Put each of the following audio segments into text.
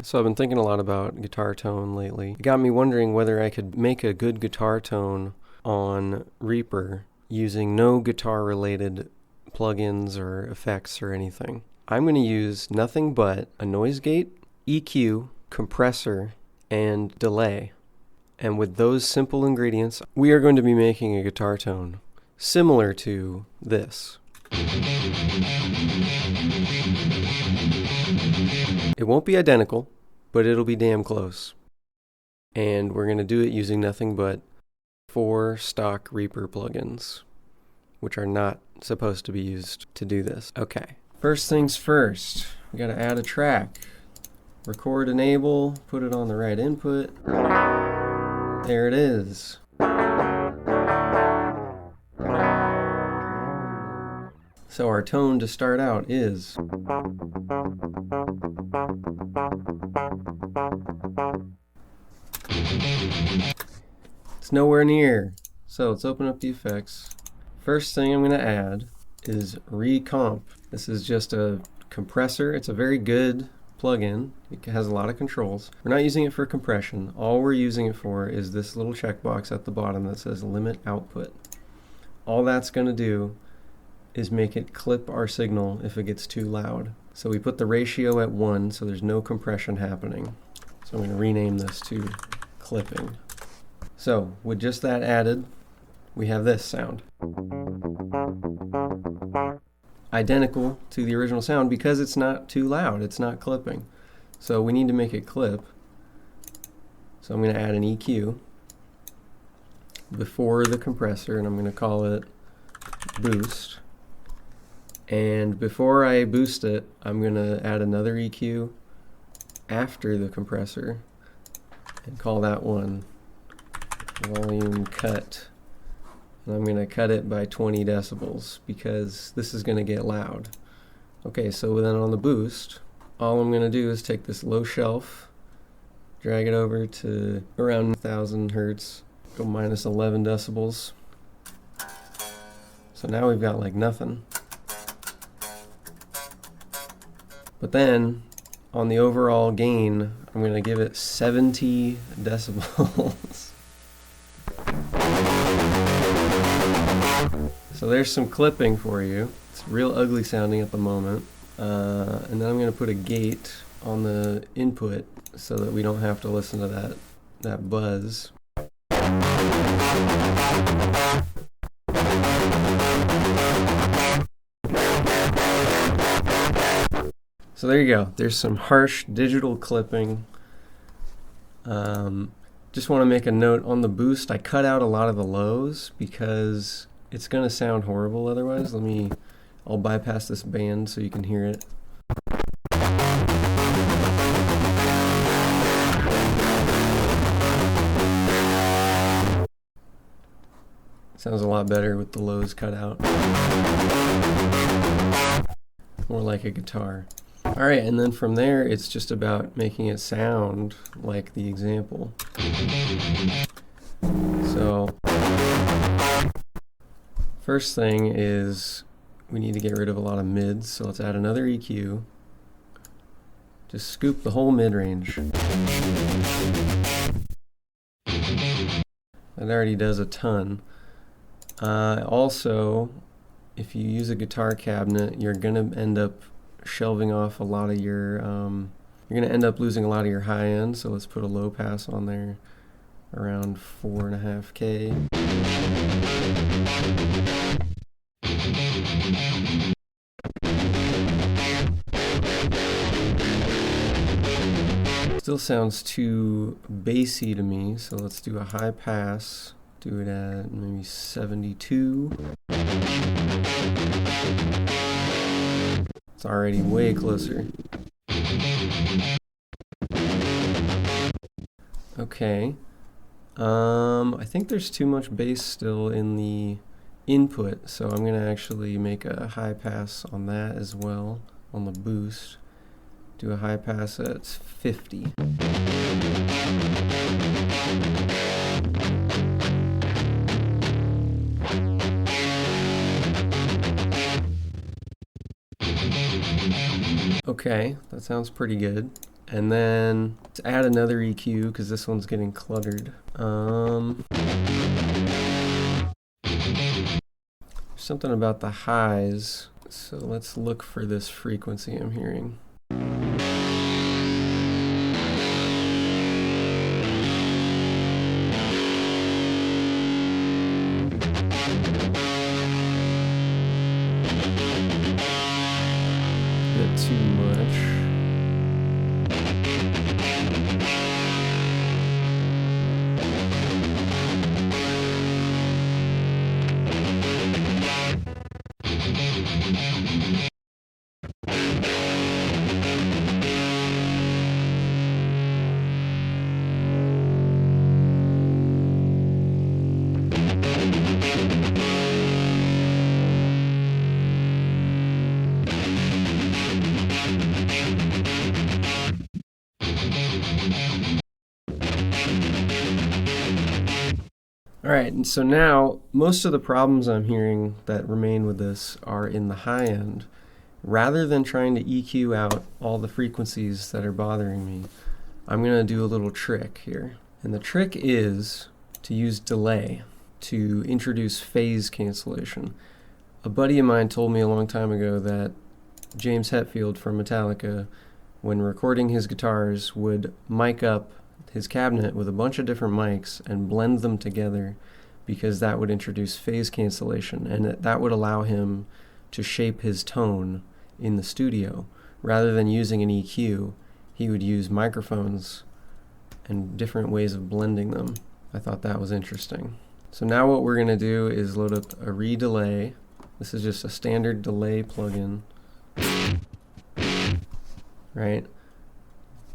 So I've been thinking a lot about guitar tone lately. It got me wondering whether I could make a good guitar tone on Reaper using no guitar-related plugins or effects or anything. I'm going to use nothing but a noise gate, EQ, compressor, and delay. And with those simple ingredients, we are going to be making a guitar tone similar to this. It won't be identical, but it'll be damn close. And we're going to do it using nothing but 4 stock Reaper plugins, which are not supposed to be used to do this. Okay, first things first, we got to add a track. Record enable, put it on the right input. There it is. So our tone to start out is it's nowhere near. So let's open up the effects. First thing I'm going to add is Recomp. This is just a compressor. It's a very good plugin. It has a lot of controls. We're not using it for compression. All we're using it for is this little checkbox at the bottom that says limit output. All that's going to do is make it clip our signal if it gets too loud. So we put the ratio at 1 so there's no compression happening. So I'm going to rename this to clipping. So with just that added, we have this sound. Identical to the original sound because it's not too loud, it's not clipping. So we need to make it clip. So I'm going to add an EQ before the compressor and I'm going to call it boost. And before I boost it, I'm going to add another EQ after the compressor and call that one volume cut. And I'm going to cut it by 20 decibels because this is going to get loud. Okay, so then on the boost, all I'm going to do is take this low shelf, drag it over to around 1000 hertz, go minus 11 decibels. So now we've got like nothing. But then, on the overall gain, I'm going to give it 70 decibels. So there's some clipping for you. It's real ugly sounding at the moment. And then I'm going to put a gate on the input so that we don't have to listen to that buzz. So there you go. There's some harsh digital clipping. Just want to make a note on the boost. I cut out a lot of the lows because it's going to sound horrible otherwise. I'll bypass this band so you can hear it. Sounds a lot better with the lows cut out. More like a guitar. Alright, and then from there it's just about making it sound like the example. So, first thing is we need to get rid of a lot of mids, so let's add another EQ. Just scoop the whole mid-range. That already does a ton. Also, if you use a guitar cabinet, you're going to end up shelving off a lot of your, you're going to end up losing a lot of your high end, so let's put a low pass on there around 4.5K. Still sounds too bassy to me, so let's do a high pass. Do it at maybe 72. It's already way closer. Okay. I think there's too much bass still in the input, so I'm going to actually make a high pass on that as well, on the boost. Do a high pass at 50. Okay, that sounds pretty good. And then let's add another EQ because this one's getting cluttered. Something about the highs. So let's look for this frequency I'm hearing. Bit too much. All right, and so now most of the problems I'm hearing that remain with this are in the high end. Rather than trying to EQ out all the frequencies that are bothering me, I'm going to do a little trick here. And the trick is to use delay to introduce phase cancellation. A buddy of mine told me a long time ago that James Hetfield from Metallica, when recording his guitars, would mic up his cabinet with a bunch of different mics and blend them together because that would introduce phase cancellation, and that would allow him to shape his tone in the studio. Rather than using an EQ, he would use microphones and different ways of blending them. I thought that was interesting. So now what we're going to do is load up a redelay. This is just a standard delay plugin, right?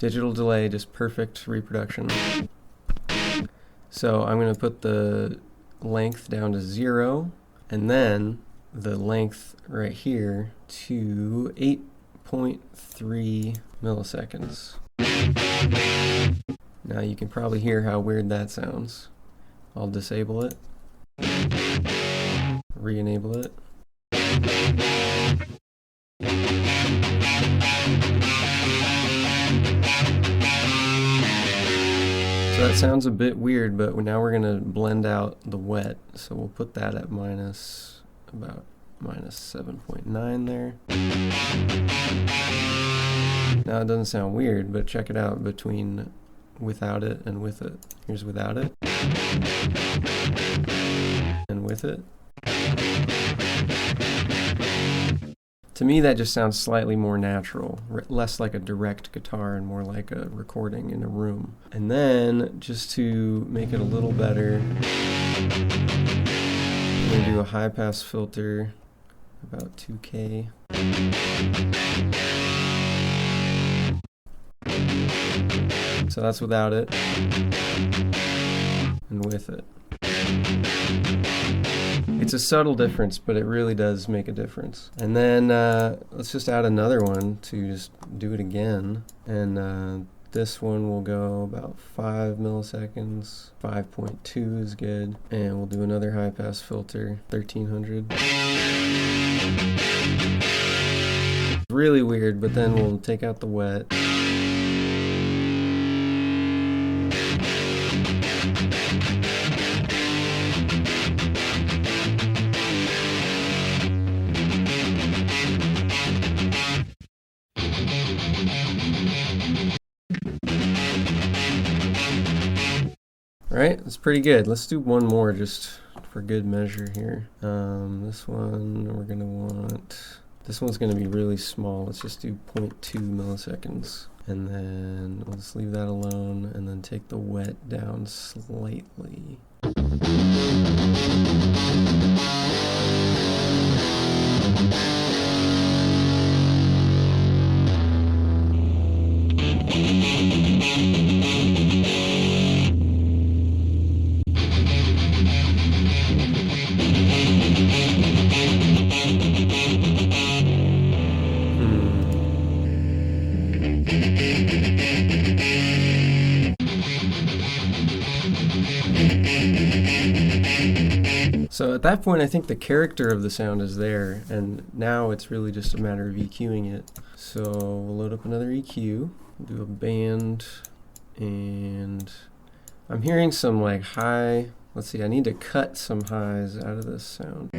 Digital delay, just perfect reproduction. So I'm going to put the length down to 0, and then the length right here to 8.3 milliseconds. Now you can probably hear how weird that sounds. I'll disable it, re-enable it. So that sounds a bit weird, but now we're going to blend out the wet. So we'll put that at about minus 7.9 there. Now it doesn't sound weird, but check it out between without it and with it. Here's without it. And with it. To me, that just sounds slightly more natural, less like a direct guitar and more like a recording in a room. And then, just to make it a little better, I'm going to do a high-pass filter, about 2K. So that's without it, and with it. It's a subtle difference, but it really does make a difference. And then let's just add another one to just do it again. And this one will go about 5 milliseconds. 5.2 is good. And we'll do another high pass filter, 1300. Really weird, but then we'll take out the wet. Right, that's pretty good. Let's do one more just for good measure here. This one we're gonna want, this one's gonna be really small. Let's just do 0.2 milliseconds. And then we'll just leave that alone and then take the wet down slightly. So at that point, I think the character of the sound is there, and now it's really just a matter of EQing it. So we'll load up another EQ, do a band, and I'm hearing some like high, let's see, I need to cut some highs out of this sound.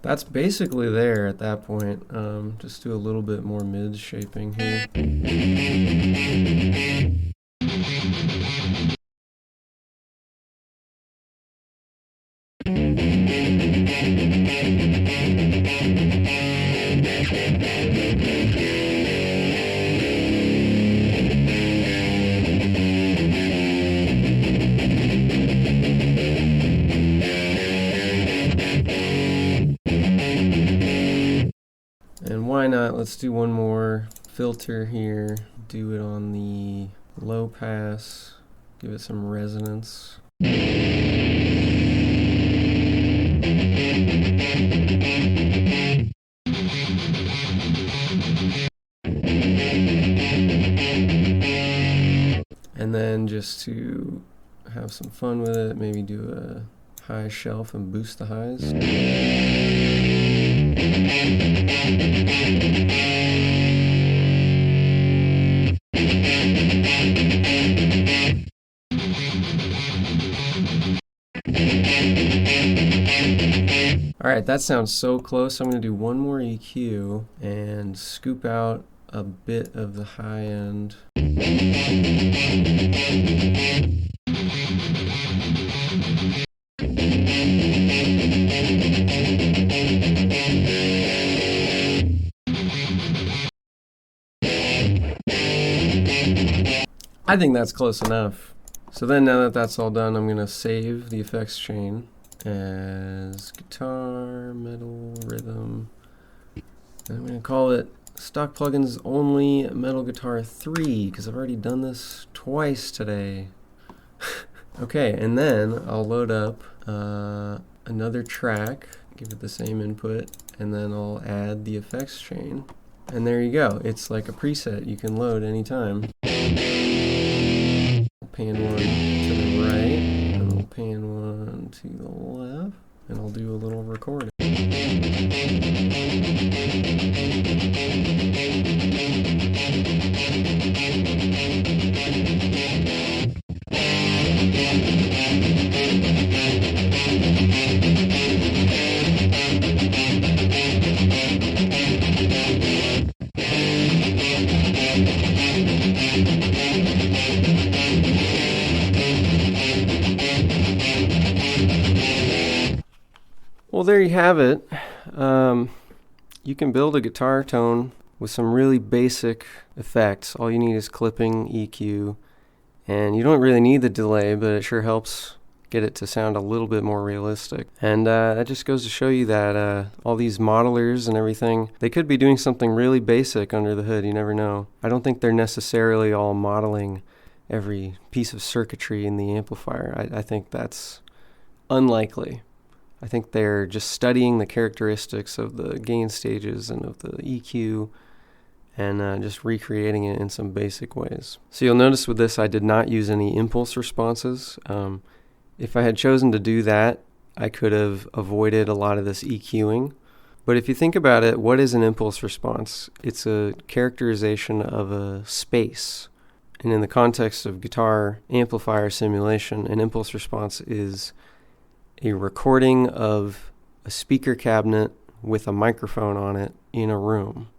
That's basically there at that point. Just do a little bit more mid shaping here. And why not, let's do one more filter here, do it on the low pass, give it some resonance. And then just to have some fun with it, maybe do a high shelf and boost the highs. Alright, that sounds so close. I'm going to do one more EQ and scoop out a bit of the high end. I think that's close enough. So then now that that's all done, I'm going to save the effects chain as guitar, metal, rhythm. And I'm going to call it stock plugins only metal guitar 3 because I've already done this twice today. Okay, and then I'll load up another track, give it the same input, and then I'll add the effects chain. And there you go. It's like a preset you can load anytime. Pan one to the right, and I'll pan one to the left, and I'll do a little recording. Well, there you have it. You can build a guitar tone with some really basic effects. All you need is clipping, EQ, and you don't really need the delay, but it sure helps get it to sound a little bit more realistic. And that just goes to show you that all these modelers and everything, they could be doing something really basic under the hood. You never know. I don't think they're necessarily all modeling every piece of circuitry in the amplifier. I think that's unlikely. I think they're just studying the characteristics of the gain stages and of the EQ and just recreating it in some basic ways. So you'll notice with this I did not use any impulse responses. If I had chosen to do that, I could have avoided a lot of this EQing. But if you think about it, what is an impulse response? It's a characterization of a space. And in the context of guitar amplifier simulation, an impulse response is a recording of a speaker cabinet with a microphone on it in a room.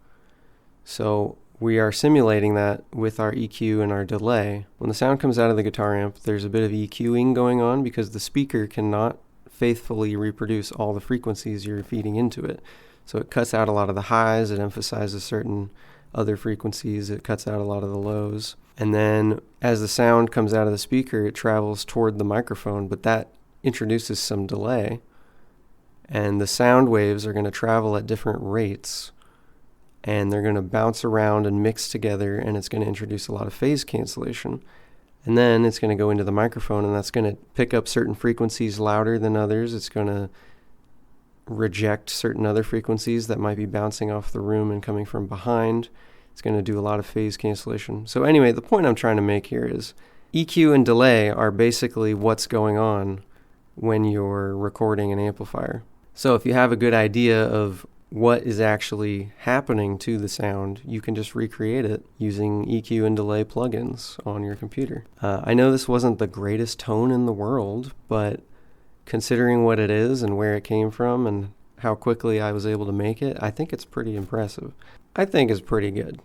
So we are simulating that with our EQ and our delay. When the sound comes out of the guitar amp, there's a bit of EQing going on because the speaker cannot faithfully reproduce all the frequencies you're feeding into it. So it cuts out a lot of the highs, it emphasizes certain other frequencies, it cuts out a lot of the lows. And then as the sound comes out of the speaker, it travels toward the microphone, but that introduces some delay. And the sound waves are going to travel at different rates, and they're going to bounce around and mix together, and it's going to introduce a lot of phase cancellation. And then it's going to go into the microphone, and that's going to pick up certain frequencies louder than others. It's going to reject certain other frequencies that might be bouncing off the room and coming from behind. It's going to do a lot of phase cancellation. So anyway, the point I'm trying to make here is EQ and delay are basically what's going on when you're recording an amplifier. So if you have a good idea of what is actually happening to the sound, you can just recreate it using EQ and delay plugins on your computer. I know this wasn't the greatest tone in the world, but considering what it is and where it came from and how quickly I was able to make it, I think it's pretty impressive. I think it's pretty good.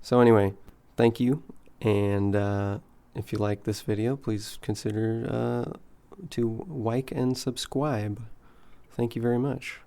So anyway, thank you, and if you like this video, please consider to like and subscribe. Thank you very much.